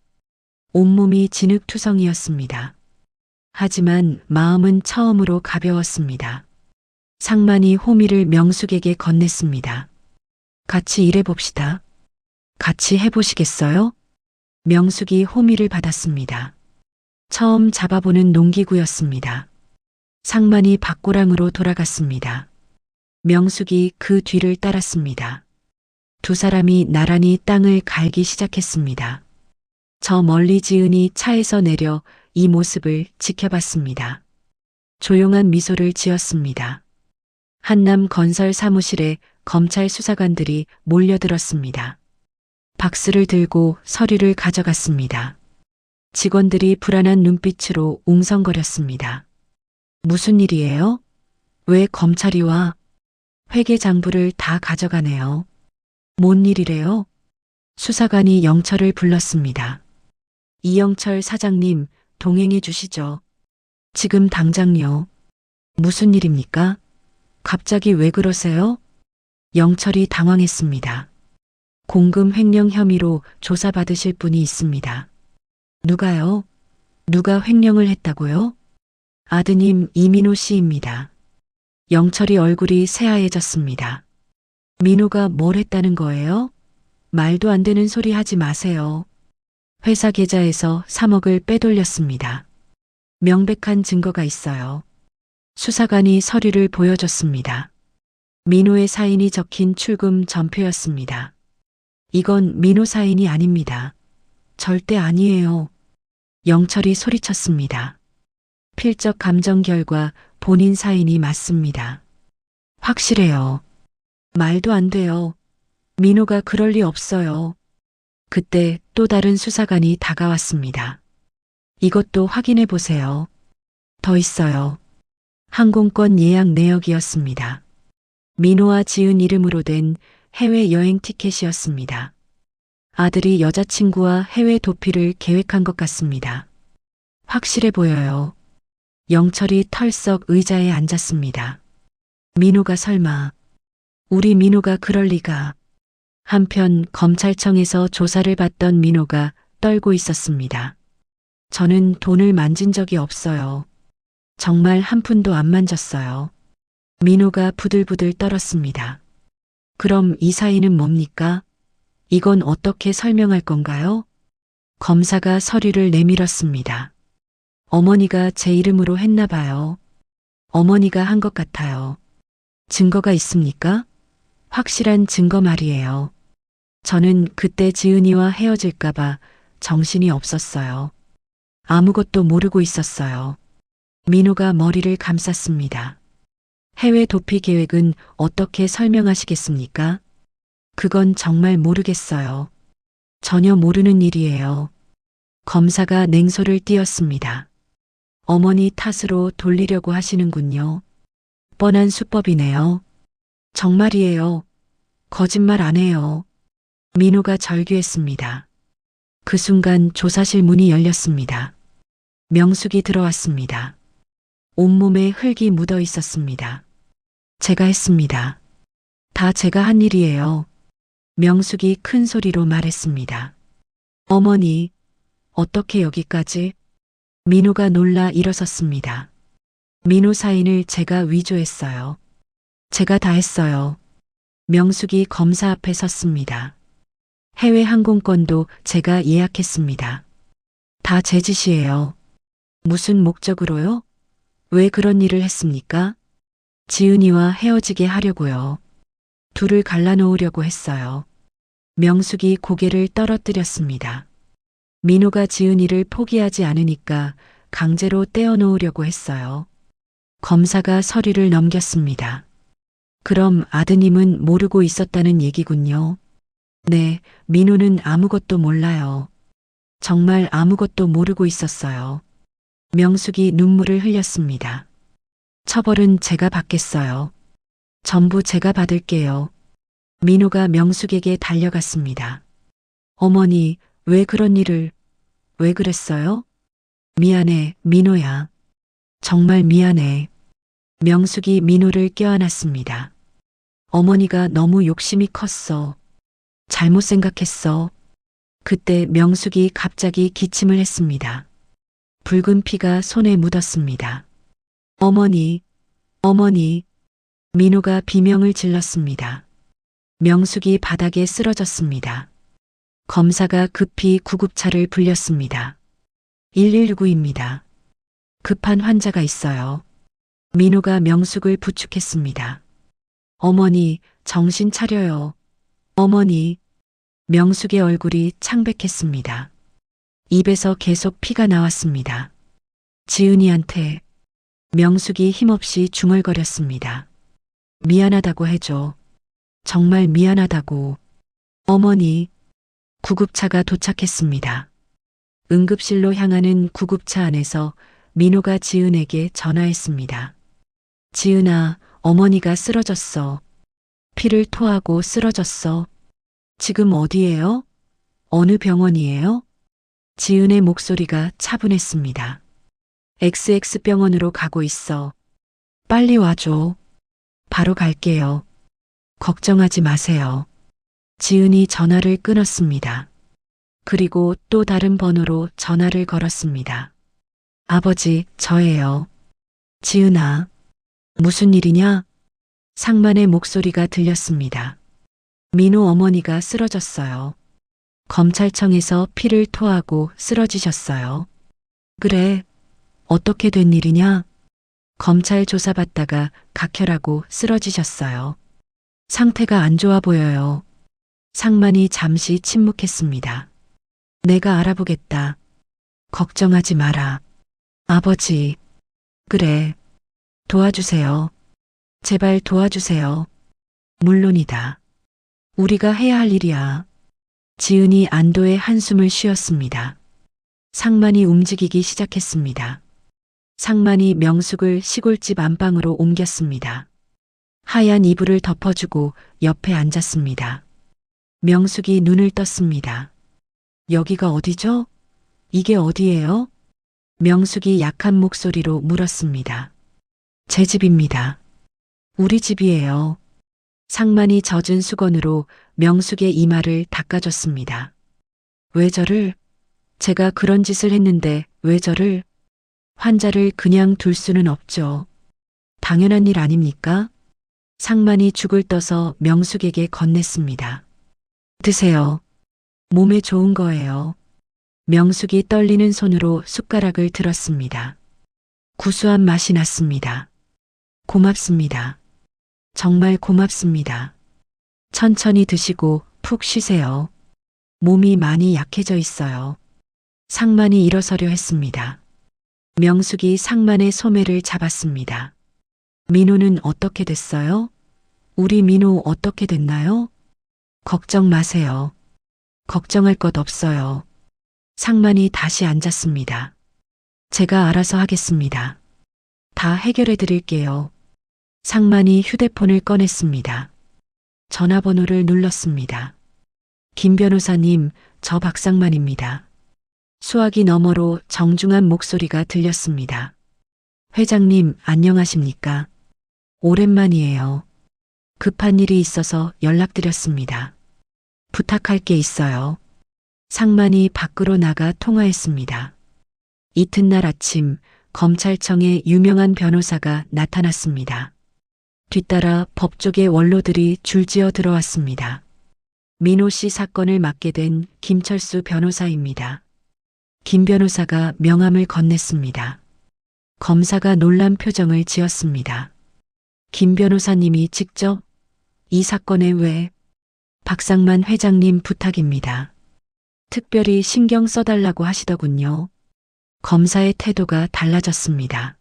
온몸이 진흙투성이었습니다. 하지만 마음은 처음으로 가벼웠습니다. 상만이 호미를 명숙에게 건넸습니다. 같이 일해봅시다. 같이 해보시겠어요? 명숙이 호미를 받았습니다. 처음 잡아보는 농기구였습니다. 상만이 밭고랑으로 돌아갔습니다. 명숙이 그 뒤를 따랐습니다. 두 사람이 나란히 땅을 갈기 시작했습니다. 저 멀리 지은이 차에서 내려 이 모습을 지켜봤습니다. 조용한 미소를 지었습니다. 한남 건설 사무실에 검찰 수사관들이 몰려들었습니다. 박스를 들고 서류를 가져갔습니다. 직원들이 불안한 눈빛으로 웅성거렸습니다. 무슨 일이에요? 왜 검찰이 와? 회계장부를 다 가져가네요. 뭔 일이래요? 수사관이 영철을 불렀습니다. 이영철 사장님, 동행해 주시죠. 지금 당장요. 무슨 일입니까? 갑자기 왜 그러세요? 영철이 당황했습니다. 공금 횡령 혐의로 조사받으실 분이 있습니다. 누가요? 누가 횡령을 했다고요? 아드님 이민호 씨입니다. 영철이 얼굴이 새하얘졌습니다. 민호가 뭘 했다는 거예요? 말도 안 되는 소리 하지 마세요. 회사 계좌에서 3억을 빼돌렸습니다. 명백한 증거가 있어요. 수사관이 서류를 보여줬습니다. 민호의 사인이 적힌 출금 전표였습니다. 이건 민호 사인이 아닙니다. 절대 아니에요. 영철이 소리쳤습니다. 필적 감정 결과 본인 사인이 맞습니다. 확실해요. 말도 안 돼요. 민호가 그럴 리 없어요. 그때 또 다른 수사관이 다가왔습니다. 이것도 확인해 보세요. 더 있어요. 항공권 예약 내역이었습니다. 민호와 지은 이름으로 된 해외여행 티켓이었습니다. 아들이 여자친구와 해외 도피를 계획한 것 같습니다. 확실해 보여요. 영철이 털썩 의자에 앉았습니다. 민호가 설마, 우리 민호가 그럴 리가. 한편 검찰청에서 조사를 받던 민호가 떨고 있었습니다. 저는 돈을 만진 적이 없어요. 정말 한 푼도 안 만졌어요. 민호가 부들부들 떨었습니다. 그럼 이 사인은 뭡니까? 이건 어떻게 설명할 건가요? 검사가 서류를 내밀었습니다. 어머니가 제 이름으로 했나 봐요. 어머니가 한 것 같아요. 증거가 있습니까? 확실한 증거 말이에요. 저는 그때 지은이와 헤어질까봐 정신이 없었어요. 아무것도 모르고 있었어요. 민호가 머리를 감쌌습니다. 해외 도피 계획은 어떻게 설명하시겠습니까? 그건 정말 모르겠어요. 전혀 모르는 일이에요. 검사가 냉소를 띄었습니다. 어머니 탓으로 돌리려고 하시는군요. 뻔한 수법이네요. 정말이에요. 거짓말 안 해요. 민호가 절규했습니다. 그 순간 조사실 문이 열렸습니다. 명숙이 들어왔습니다. 온몸에 흙이 묻어 있었습니다. 제가 했습니다. 다 제가 한 일이에요. 명숙이 큰 소리로 말했습니다. 어머니, 어떻게 여기까지? 민호가 놀라 일어섰습니다. 민호 사인을 제가 위조했어요. 제가 다 했어요. 명숙이 검사 앞에 섰습니다. 해외 항공권도 제가 예약했습니다. 다 제 짓이에요. 무슨 목적으로요? 왜 그런 일을 했습니까? 지은이와 헤어지게 하려고요. 둘을 갈라놓으려고 했어요. 명숙이 고개를 떨어뜨렸습니다. 민호가 지은이를 포기하지 않으니까 강제로 떼어놓으려고 했어요. 검사가 서류를 넘겼습니다. 그럼 아드님은 모르고 있었다는 얘기군요. 네, 민호는 아무것도 몰라요. 정말 아무것도 모르고 있었어요. 명숙이 눈물을 흘렸습니다. 처벌은 제가 받겠어요. 전부 제가 받을게요. 민호가 명숙에게 달려갔습니다. 어머니, 왜 그런 일을, 왜 그랬어요? 미안해, 민호야. 정말 미안해. 명숙이 민호를 껴안았습니다. 어머니가 너무 욕심이 컸어. 잘못 생각했어. 그때 명숙이 갑자기 기침을 했습니다. 붉은 피가 손에 묻었습니다. 어머니, 어머니. 민호가 비명을 질렀습니다. 명숙이 바닥에 쓰러졌습니다. 검사가 급히 구급차를 불렸습니다. 119입니다. 급한 환자가 있어요. 민호가 명숙을 부축했습니다. 어머니, 정신 차려요. 어머니. 명숙의 얼굴이 창백했습니다. 입에서 계속 피가 나왔습니다. 지은이한테. 명숙이 힘없이 중얼거렸습니다. 미안하다고 해줘. 정말 미안하다고. 어머니. 구급차가 도착했습니다. 응급실로 향하는 구급차 안에서 민호가 지은에게 전화했습니다. 지은아, 어머니가 쓰러졌어. 피를 토하고 쓰러졌어. 지금 어디예요? 어느 병원이에요? 지은의 목소리가 차분했습니다. XX병원으로 가고 있어. 빨리 와줘. 바로 갈게요. 걱정하지 마세요. 지은이 전화를 끊었습니다. 그리고 또 다른 번호로 전화를 걸었습니다. 아버지, 저예요. 지은아, 무슨 일이냐? 상만의 목소리가 들렸습니다. 민호 어머니가 쓰러졌어요. 검찰청에서 피를 토하고 쓰러지셨어요. 그래, 어떻게 된 일이냐? 검찰 조사받다가 각혈하고 쓰러지셨어요. 상태가 안 좋아 보여요. 상만이 잠시 침묵했습니다. 내가 알아보겠다. 걱정하지 마라. 아버지. 그래. 도와주세요. 제발 도와주세요. 물론이다. 우리가 해야 할 일이야. 지은이 안도의 한숨을 쉬었습니다. 상만이 움직이기 시작했습니다. 상만이 명숙을 시골집 안방으로 옮겼습니다. 하얀 이불을 덮어주고 옆에 앉았습니다. 명숙이 눈을 떴습니다. 여기가 어디죠? 이게 어디예요? 명숙이 약한 목소리로 물었습니다. 제 집입니다. 우리 집이에요. 상만이 젖은 수건으로 명숙의 이마를 닦아줬습니다. 왜 저를? 제가 그런 짓을 했는데 왜 저를? 환자를 그냥 둘 수는 없죠. 당연한 일 아닙니까? 상만이 죽을 떠서 명숙에게 건넸습니다. 드세요. 몸에 좋은 거예요. 명숙이 떨리는 손으로 숟가락을 들었습니다. 구수한 맛이 났습니다. 고맙습니다. 정말 고맙습니다. 천천히 드시고 푹 쉬세요. 몸이 많이 약해져 있어요. 상만이 일어서려 했습니다. 명숙이 상만의 소매를 잡았습니다. 민호는 어떻게 됐어요? 우리 민호 어떻게 됐나요? 걱정 마세요. 걱정할 것 없어요. 상만이 다시 앉았습니다. 제가 알아서 하겠습니다. 다 해결해 드릴게요. 상만이 휴대폰을 꺼냈습니다. 전화번호를 눌렀습니다. 김 변호사님, 저 박상만입니다. 수화기 너머로 정중한 목소리가 들렸습니다. 회장님, 안녕하십니까? 오랜만이에요. 급한 일이 있어서 연락드렸습니다. 부탁할 게 있어요. 상만이 밖으로 나가 통화했습니다. 이튿날 아침 검찰청에 유명한 변호사가 나타났습니다. 뒤따라 법조계 원로들이 줄지어 들어왔습니다. 민호 씨 사건을 맡게 된 김철수 변호사입니다. 김 변호사가 명함을 건넸습니다. 검사가 놀란 표정을 지었습니다. 김 변호사님이 직접 이 사건에 왜? 박상만 회장님 부탁입니다. 특별히 신경 써달라고 하시더군요. 검사의 태도가 달라졌습니다.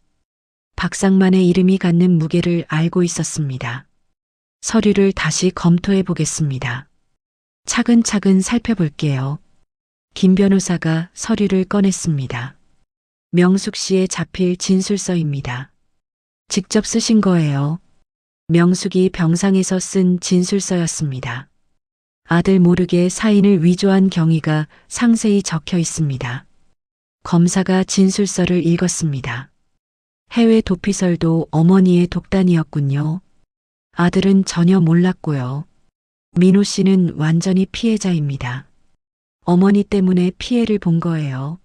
박상만의 이름이 갖는 무게를 알고 있었습니다. 서류를 다시 검토해 보겠습니다. 차근차근 살펴볼게요. 김 변호사가 서류를 꺼냈습니다. 명숙 씨의 자필 진술서입니다. 직접 쓰신 거예요. 명숙이 병상에서 쓴 진술서였습니다. 아들 모르게 사인을 위조한 경위가 상세히 적혀 있습니다. 검사가 진술서를 읽었습니다. 해외 도피설도 어머니의 독단이었군요. 아들은 전혀 몰랐고요. 민호 씨는 완전히 피해자입니다. 어머니 때문에 피해를 본 거예요.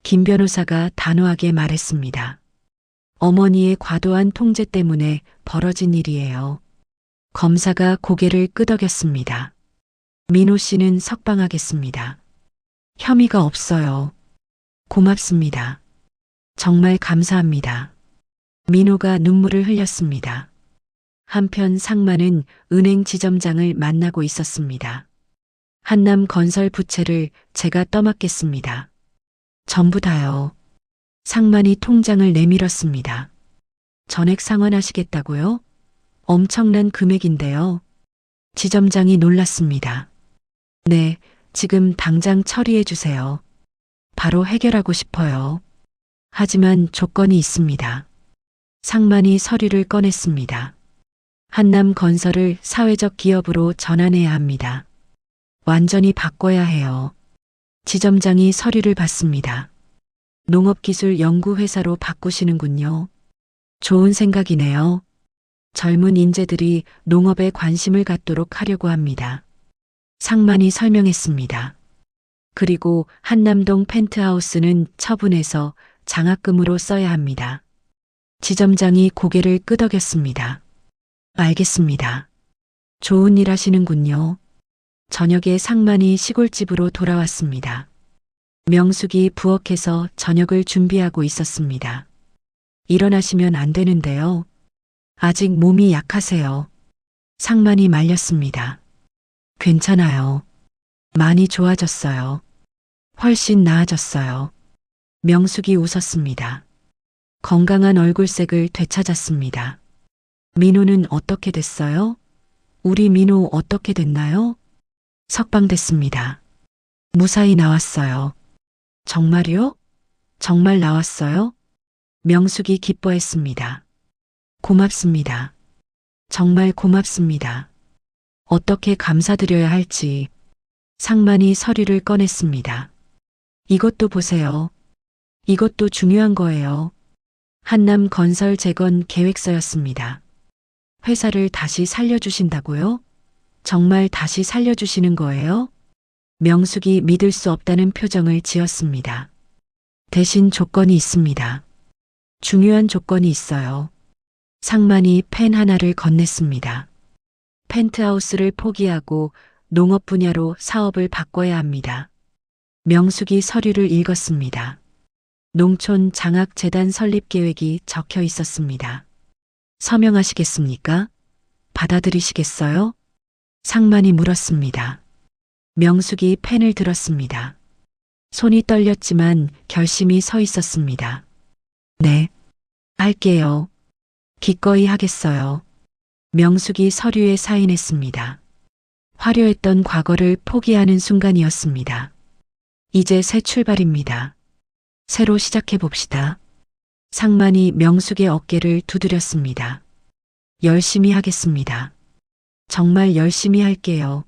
김 변호사가 단호하게 말했습니다. 어머니의 과도한 통제 때문에 벌어진 일이에요. 검사가 고개를 끄덕였습니다. 민호 씨는 석방하겠습니다. 혐의가 없어요. 고맙습니다. 정말 감사합니다. 민호가 눈물을 흘렸습니다. 한편 상만은 은행 지점장을 만나고 있었습니다. 한남건설 부채를 제가 떠맡겠습니다. 전부 다요. 상만이 통장을 내밀었습니다. 전액 상환하시겠다고요? 엄청난 금액인데요. 지점장이 놀랐습니다. 네, 지금 당장 처리해 주세요. 바로 해결하고 싶어요. 하지만 조건이 있습니다. 상만이 서류를 꺼냈습니다. 한남건설을 사회적 기업으로 전환해야 합니다. 완전히 바꿔야 해요. 지점장이 서류를 받습니다. 농업기술연구회사로 바꾸시는군요. 좋은 생각이네요. 젊은 인재들이 농업에 관심을 갖도록 하려고 합니다. 상만이 설명했습니다. 그리고 한남동 펜트하우스는 처분해서 장학금으로 써야 합니다. 지점장이 고개를 끄덕였습니다. 알겠습니다. 좋은 일 하시는군요. 저녁에 상만이 시골집으로 돌아왔습니다. 명숙이 부엌에서 저녁을 준비하고 있었습니다. 일어나시면 안 되는데요. 아직 몸이 약하세요. 상만이 말렸습니다. 괜찮아요. 많이 좋아졌어요. 훨씬 나아졌어요. 명숙이 웃었습니다. 건강한 얼굴색을 되찾았습니다. 민호는 어떻게 됐어요? 우리 민호 어떻게 됐나요? 석방됐습니다. 무사히 나왔어요. 정말요? 정말 나왔어요? 명숙이 기뻐했습니다. 고맙습니다. 정말 고맙습니다. 어떻게 감사드려야 할지. 상만이 서류를 꺼냈습니다. 이것도 보세요. 이것도 중요한 거예요. 한남 건설 재건 계획서였습니다. 회사를 다시 살려주신다고요? 정말 다시 살려주시는 거예요? 명숙이 믿을 수 없다는 표정을 지었습니다. 대신 조건이 있습니다. 중요한 조건이 있어요. 상만이 펜 하나를 건넸습니다. 펜트하우스를 포기하고 농업 분야로 사업을 바꿔야 합니다. 명숙이 서류를 읽었습니다. 농촌 장학재단 설립 계획이 적혀 있었습니다. 서명하시겠습니까? 받아들이시겠어요? 상만이 물었습니다. 명숙이 펜을 들었습니다. 손이 떨렸지만 결심이 서 있었습니다. 네, 할게요. 기꺼이 하겠어요. 명숙이 서류에 사인했습니다. 화려했던 과거를 포기하는 순간이었습니다. 이제 새 출발입니다. 새로 시작해 봅시다. 상만이 명숙의 어깨를 두드렸습니다. 열심히 하겠습니다. 정말 열심히 할게요.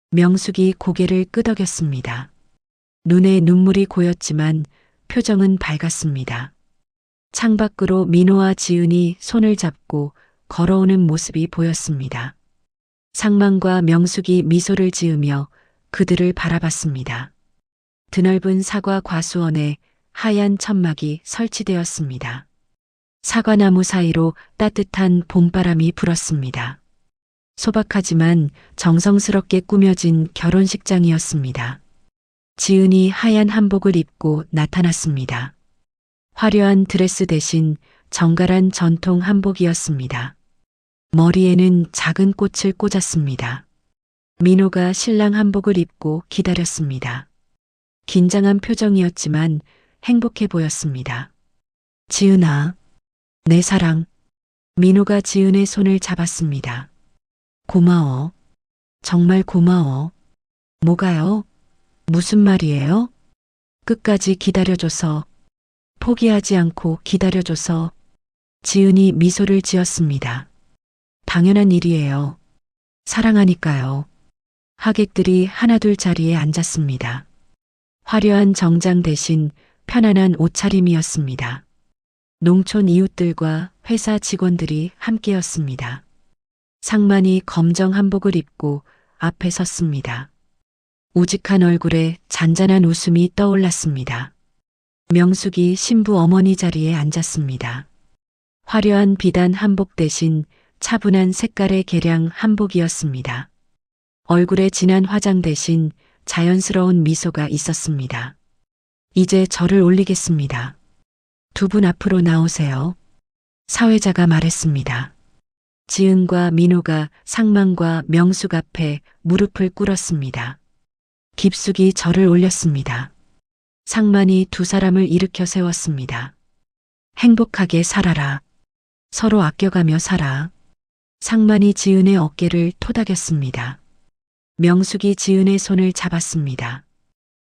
명숙이 고개를 끄덕였습니다. 눈에 눈물이 고였지만 표정은 밝았습니다. 창밖으로 민호와 지은이 손을 잡고 걸어오는 모습이 보였습니다. 상만과 명숙이 미소를 지으며 그들을 바라봤습니다. 드넓은 사과 과수원에 하얀 천막이 설치되었습니다. 사과나무 사이로 따뜻한 봄바람이 불었습니다. 소박하지만 정성스럽게 꾸며진 결혼식장이었습니다. 지은이 하얀 한복을 입고 나타났습니다. 화려한 드레스 대신 정갈한 전통 한복이었습니다. 머리에는 작은 꽃을 꽂았습니다. 민호가 신랑 한복을 입고 기다렸습니다. 긴장한 표정이었지만 행복해 보였습니다. 지은아, 내 사랑. 민호가 지은의 손을 잡았습니다. 고마워. 정말 고마워. 뭐가요? 무슨 말이에요? 끝까지 기다려줘서, 포기하지 않고 기다려줘서. 지은이 미소를 지었습니다. 당연한 일이에요. 사랑하니까요. 하객들이 하나둘 자리에 앉았습니다. 화려한 정장 대신 편안한 옷차림이었습니다. 농촌 이웃들과 회사 직원들이 함께였습니다. 상만이 검정 한복을 입고 앞에 섰습니다. 우직한 얼굴에 잔잔한 웃음이 떠올랐습니다. 명숙이 신부 어머니 자리에 앉았습니다. 화려한 비단 한복 대신 차분한 색깔의 개량 한복이었습니다. 얼굴에 진한 화장 대신 자연스러운 미소가 있었습니다. 이제 절을 올리겠습니다. 두 분 앞으로 나오세요. 사회자가 말했습니다. 지은과 민호가 상만과 명숙 앞에 무릎을 꿇었습니다. 깊숙이 절을 올렸습니다. 상만이 두 사람을 일으켜 세웠습니다. 행복하게 살아라. 서로 아껴가며 살아. 상만이 지은의 어깨를 토닥였습니다. 명숙이 지은의 손을 잡았습니다.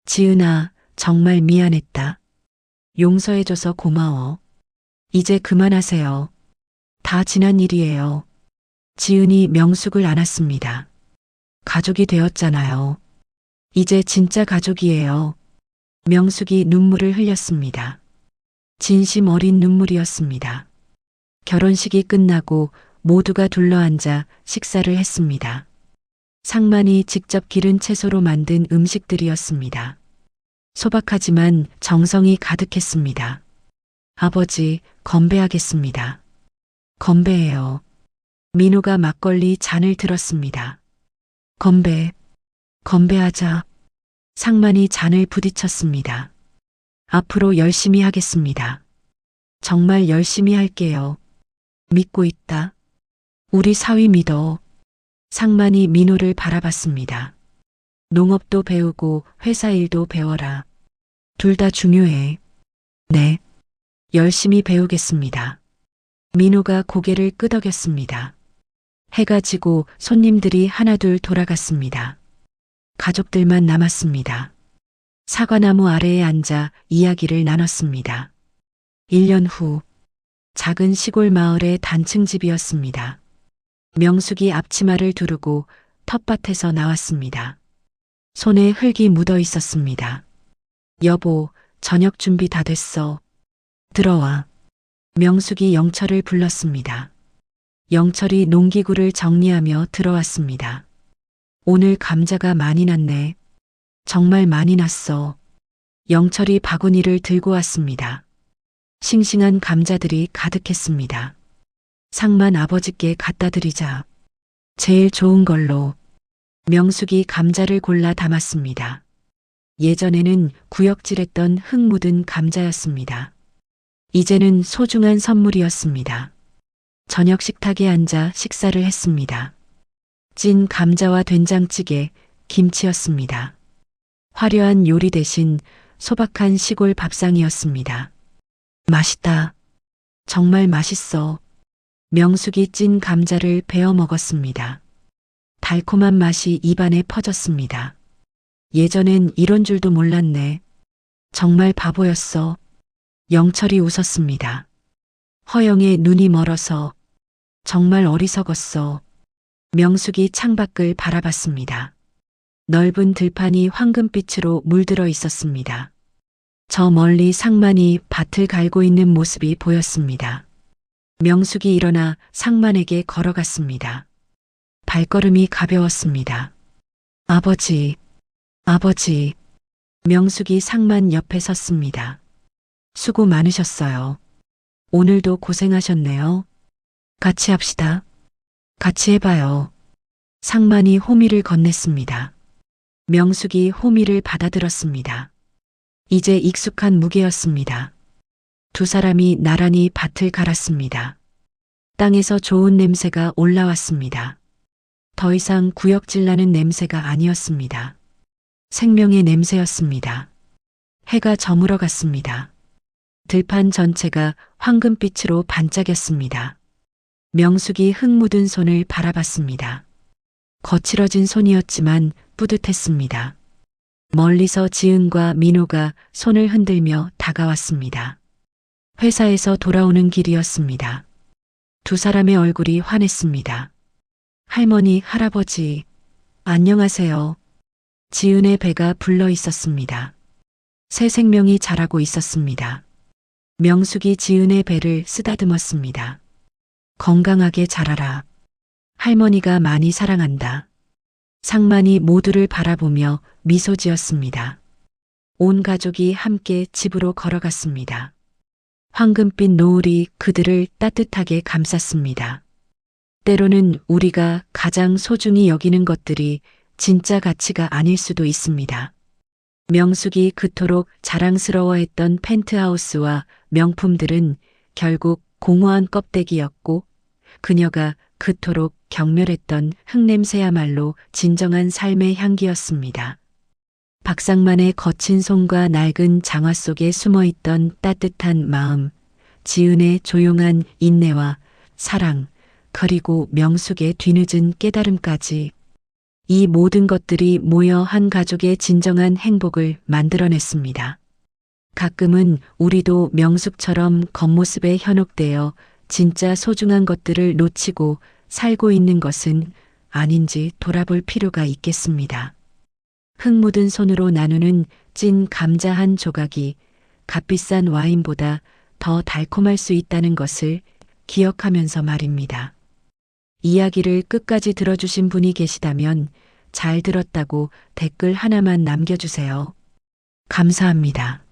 지은아, 정말 미안했다. 용서해줘서 고마워. 이제 그만하세요. 다 지난 일이에요. 지은이 명숙을 안았습니다. 가족이 되었잖아요. 이제 진짜 가족이에요. 명숙이 눈물을 흘렸습니다. 진심 어린 눈물이었습니다. 결혼식이 끝나고 모두가 둘러앉아 식사를 했습니다. 상만이 직접 기른 채소로 만든 음식들이었습니다. 소박하지만 정성이 가득했습니다. 아버지, 건배하겠습니다. 건배해요. 민호가 막걸리 잔을 들었습니다. 건배, 건배하자. 상만이 잔을 부딪혔습니다. 앞으로 열심히 하겠습니다. 정말 열심히 할게요. 믿고 있다. 우리 사위 믿어. 상만이 민호를 바라봤습니다. 농업도 배우고 회사 일도 배워라. 둘 다 중요해. 네. 열심히 배우겠습니다. 민호가 고개를 끄덕였습니다. 해가 지고 손님들이 하나둘 돌아갔습니다. 가족들만 남았습니다. 사과나무 아래에 앉아 이야기를 나눴습니다. 1년 후, 작은 시골 마을의 단층 집이었습니다. 명숙이 앞치마를 두르고 텃밭에서 나왔습니다. 손에 흙이 묻어 있었습니다. 여보, 저녁 준비 다 됐어. 들어와. 명숙이 영철을 불렀습니다. 영철이 농기구를 정리하며 들어왔습니다. 오늘 감자가 많이 났네. 정말 많이 났어. 영철이 바구니를 들고 왔습니다. 싱싱한 감자들이 가득했습니다. 상만 아버지께 갖다 드리자. 제일 좋은 걸로. 명숙이 감자를 골라 담았습니다. 예전에는 구역질했던 흙 묻은 감자였습니다. 이제는 소중한 선물이었습니다. 저녁 식탁에 앉아 식사를 했습니다. 찐 감자와 된장찌개, 김치였습니다. 화려한 요리 대신 소박한 시골 밥상이었습니다. 맛있다. 정말 맛있어. 명숙이 찐 감자를 베어 먹었습니다. 달콤한 맛이 입안에 퍼졌습니다. 예전엔 이런 줄도 몰랐네. 정말 바보였어. 영철이 웃었습니다. 허영의 눈이 멀어서 정말 어리석었어. 명숙이 창밖을 바라봤습니다. 넓은 들판이 황금빛으로 물들어 있었습니다. 저 멀리 상만이 밭을 갈고 있는 모습이 보였습니다. 명숙이 일어나 상만에게 걸어갔습니다. 발걸음이 가벼웠습니다. 아버지, 아버지. 명숙이 상만 옆에 섰습니다. 수고 많으셨어요. 오늘도 고생하셨네요. 같이 합시다. 같이 해봐요. 상만이 호미를 건넸습니다. 명숙이 호미를 받아들었습니다. 이제 익숙한 무게였습니다. 두 사람이 나란히 밭을 갈았습니다. 땅에서 좋은 냄새가 올라왔습니다. 더 이상 구역질 나는 냄새가 아니었습니다. 생명의 냄새였습니다. 해가 저물어 갔습니다. 들판 전체가 황금빛으로 반짝였습니다. 명숙이 흙 묻은 손을 바라봤습니다. 거칠어진 손이었지만 뿌듯했습니다. 멀리서 지은과 민호가 손을 흔들며 다가왔습니다. 회사에서 돌아오는 길이었습니다. 두 사람의 얼굴이 환했습니다. 할머니, 할아버지, 안녕하세요. 지은의 배가 불러 있었습니다. 새 생명이 자라고 있었습니다. 명숙이 지은의 배를 쓰다듬었습니다. 건강하게 자라라. 할머니가 많이 사랑한다. 상만이 모두를 바라보며 미소 지었습니다. 온 가족이 함께 집으로 걸어갔습니다. 황금빛 노을이 그들을 따뜻하게 감쌌습니다. 때로는 우리가 가장 소중히 여기는 것들이 진짜 가치가 아닐 수도 있습니다. 명숙이 그토록 자랑스러워했던 펜트하우스와 명품들은 결국 공허한 껍데기였고, 그녀가 그토록 경멸했던 흙냄새야말로 진정한 삶의 향기였습니다. 박상만의 거친 손과 낡은 장화 속에 숨어있던 따뜻한 마음, 지은의 조용한 인내와 사랑, 그리고 명숙의 뒤늦은 깨달음까지, 이 모든 것들이 모여 한 가족의 진정한 행복을 만들어냈습니다. 가끔은 우리도 명숙처럼 겉모습에 현혹되어 진짜 소중한 것들을 놓치고 살고 있는 것은 아닌지 돌아볼 필요가 있겠습니다. 흙 묻은 손으로 나누는 찐 감자 한 조각이 값비싼 와인보다 더 달콤할 수 있다는 것을 기억하면서 말입니다. 이야기를 끝까지 들어주신 분이 계시다면 잘 들었다고 댓글 하나만 남겨주세요. 감사합니다.